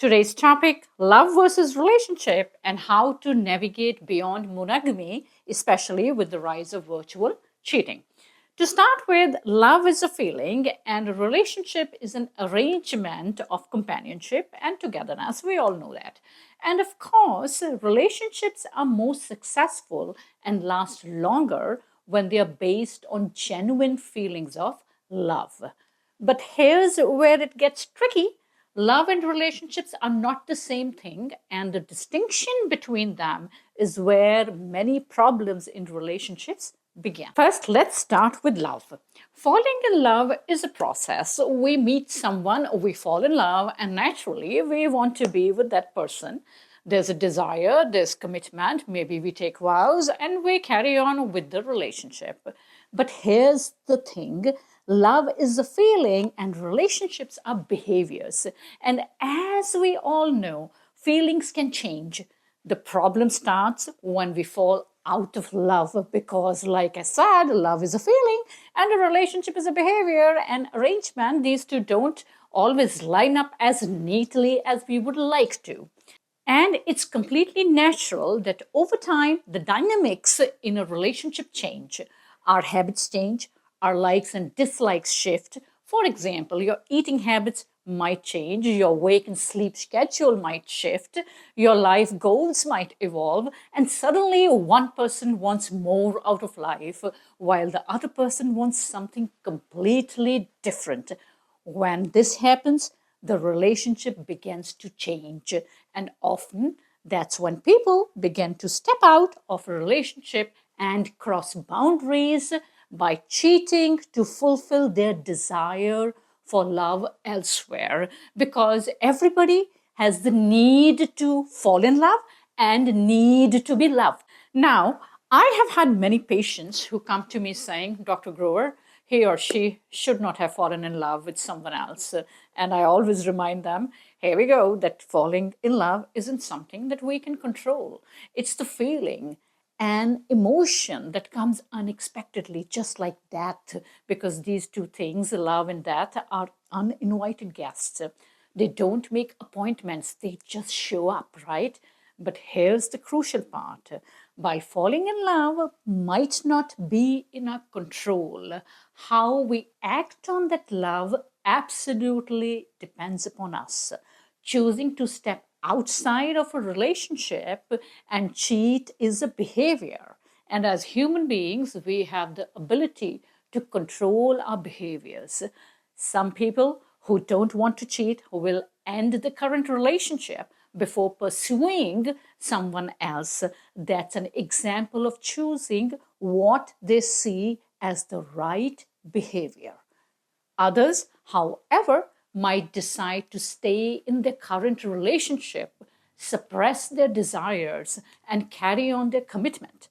Today's topic, love versus relationship and how to navigate beyond monogamy, especially with the rise of virtual cheating. To start with, love is a feeling and a relationship is an arrangement of companionship and togetherness. We all know that. And of course, relationships are most successful and last longer when they are based on genuine feelings of love. But here's where it gets tricky. Love and relationships are not the same thing, and the distinction between them is where many problems in relationships begin. First, let's start with love. Falling in love is a process. We meet someone, we fall in love, and naturally we want to be with that person. There's a desire, there's commitment, maybe we take vows, and we carry on with the relationship. But here's the thing. Love is a feeling and relationships are behaviors. And as we all know, feelings can change. The problem starts when we fall out of love because, like I said, love is a feeling and a relationship is a behavior and arrangement. These two don't always line up as neatly as we would like to. And it's completely natural that over time, the dynamics in a relationship change. Our habits change, our likes and dislikes shift. For example, your eating habits might change, your wake and sleep schedule might shift, your life goals might evolve, and suddenly one person wants more out of life while the other person wants something completely different. When this happens, the relationship begins to change, and often that's when people begin to step out of a relationship and cross boundaries by cheating to fulfill their desire for love elsewhere, because everybody has the need to fall in love and need to be loved. Now, I have had many patients who come to me saying, Dr. Grover, he or she should not have fallen in love with someone else. And I always remind them, here we go, that falling in love isn't something that we can control. It's the feeling and emotion that comes unexpectedly, just like that, because these two things, love and death, are uninvited guests. They don't make appointments, they just show up, right? But here's the crucial part. By falling in love might not be in our control. How we act on that love absolutely depends upon us. Choosing to step outside of a relationship and cheat is a behavior. And as human beings, we have the ability to control our behaviors. Some people who don't want to cheat will end the current relationship before pursuing someone else. That's an example of choosing what they see as the right behavior. Others, however, might decide to stay in their current relationship, suppress their desires, and carry on their commitment.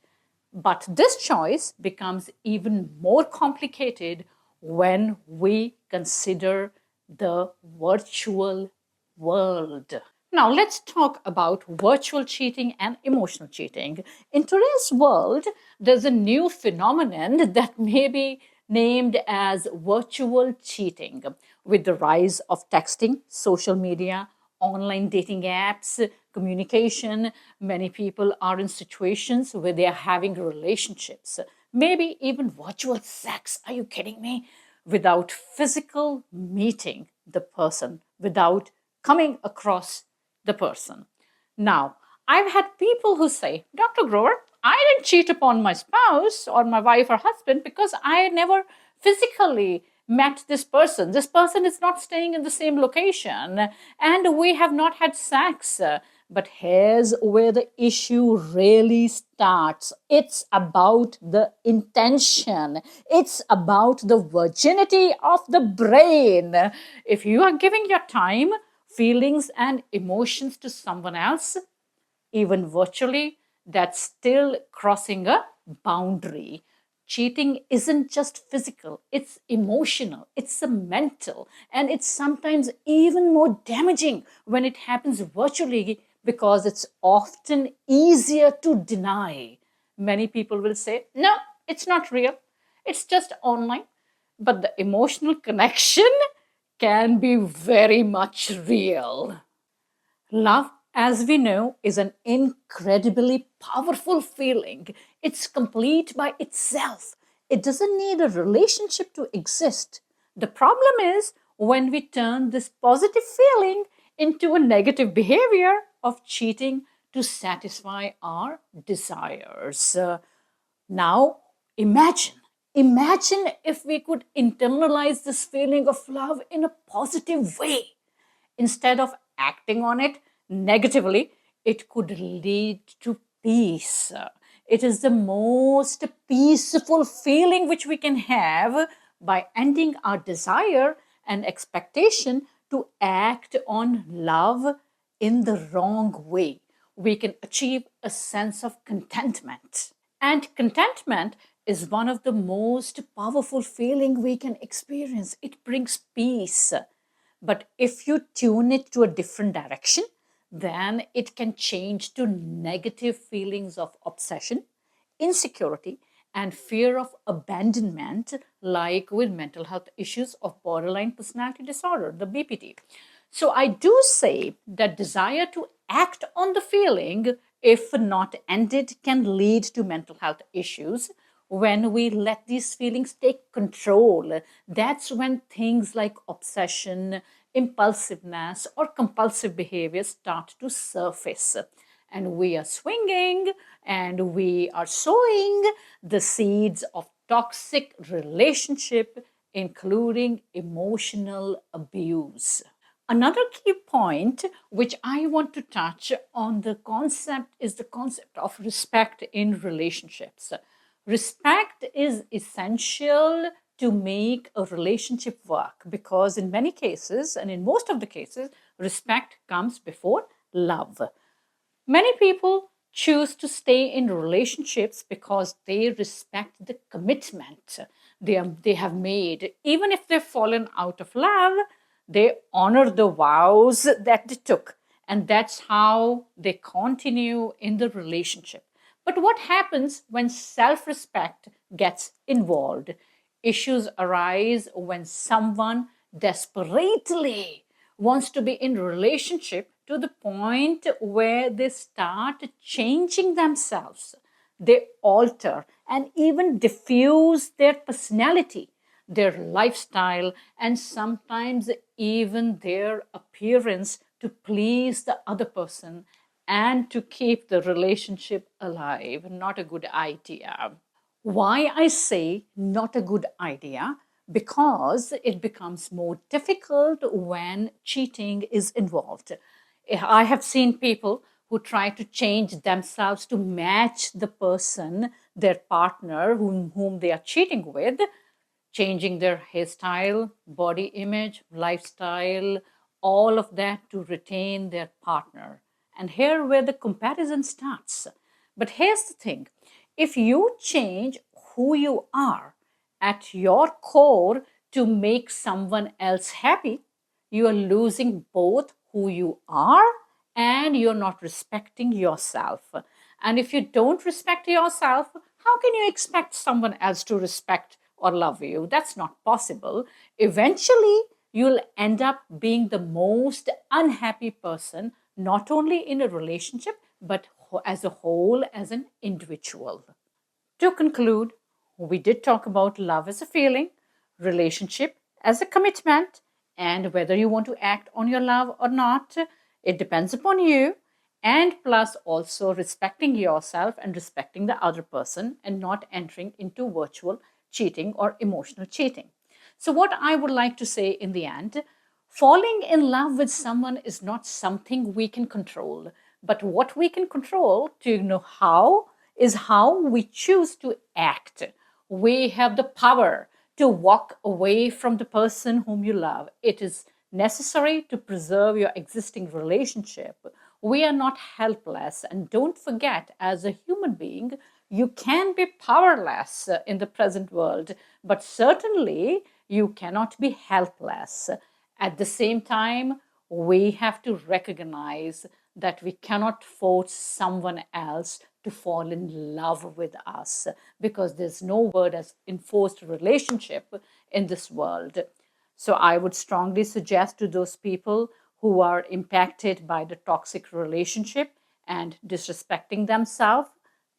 But this choice becomes even more complicated when we consider the virtual world. Now, let's talk about virtual cheating and emotional cheating. In today's world, there's a new phenomenon that may be named as virtual cheating. With the rise of texting, social media, online dating apps, communication, many people are in situations where they are having relationships, maybe even virtual sex. Are you kidding me? Without physical meeting the person, without coming across the person. Now, I've had people who say, Dr. Grover, I didn't cheat upon my spouse or my wife or husband because I never physically met this person. This person is not staying in the same location and we have not had sex. But here's where the issue really starts. It's about the intention. It's about the virginity of the brain. If you are giving your time, feelings, and emotions to someone else, even virtually, that's still crossing a boundary. Cheating isn't just physical, it's emotional, it's a mental, and it's sometimes even more damaging when it happens virtually because it's often easier to deny. Many people will say, no, it's not real, it's just online. But the emotional connection can be very much real. Love, as we know, is an incredibly powerful feeling. It's complete by itself. It doesn't need a relationship to exist. The problem is when we turn this positive feeling into a negative behavior of cheating to satisfy our desires. Now, imagine if we could internalize this feeling of love in a positive way. Instead of acting on it negatively, it could lead to peace. It is the most peaceful feeling which we can have by ending our desire and expectation to act on love in the wrong way. We can achieve a sense of contentment. And contentment is one of the most powerful feeling we can experience. It brings peace. But if you tune it to a different direction, then it can change to negative feelings of obsession, insecurity, and fear of abandonment, like with mental health issues of borderline personality disorder, the BPD. So I do say that desire to act on the feeling, if not ended, can lead to mental health issues. When we let these feelings take control, that's when things like obsession, impulsiveness, or compulsive behavior start to surface. And we are swinging and we are sowing the seeds of toxic relationship, including emotional abuse. Another key point which I want to touch on the concept is the concept of respect in relationships. Respect is essential to make a relationship work because, in many cases, and in most of the cases, respect comes before love. Many people choose to stay in relationships because they respect the commitment they have made. Even if they've fallen out of love, they honor the vows that they took. And that's how they continue in the relationship. But what happens when self respect gets involved? Issues arise when someone desperately wants to be in a relationship to the point where they start changing themselves. They alter and even diffuse their personality, their lifestyle, and sometimes even their appearance to please the other person and to keep the relationship alive. Not a good idea. Why I say not a good idea? Because it becomes more difficult when cheating is involved. I have seen people who try to change themselves to match the person, their partner, whom they are cheating with, changing their hairstyle, body image, lifestyle, all of that to retain their partner. And here where the comparison starts. But here's the thing, if you change who you are at your core to make someone else happy, you are losing both who you are and you're not respecting yourself. And if you don't respect yourself, how can you expect someone else to respect or love you? That's not possible. Eventually, you'll end up being the most unhappy person, not only in a relationship, but as a whole, as an individual. To conclude, we did talk about love as a feeling, relationship as a commitment, and whether you want to act on your love or not, it depends upon you. And plus, also respecting yourself and respecting the other person and not entering into virtual cheating or emotional cheating. So, what I would like to say in the end, falling in love with someone is not something we can control, but what we can control to know how is how we choose to act. We have the power to walk away from the person whom you love. It is necessary to preserve your existing relationship. We are not helpless. And don't forget, as a human being, you can be powerless in the present world, but certainly you cannot be helpless. At the same time, we have to recognize that we cannot force someone else to fall in love with us because there's no word as enforced relationship in this world. So I would strongly suggest to those people who are impacted by the toxic relationship and disrespecting themselves,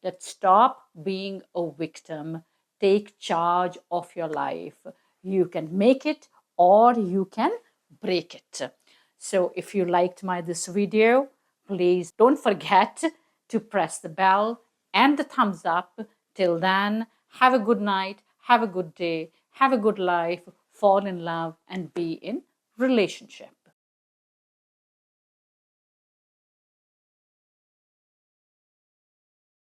that stop being a victim. Take charge of your life. You can make it or you can break it. So if you liked this video, please don't forget to press the bell and the thumbs up. Till then, have a good night, have a good day, have a good life, fall in love, and be in relationship.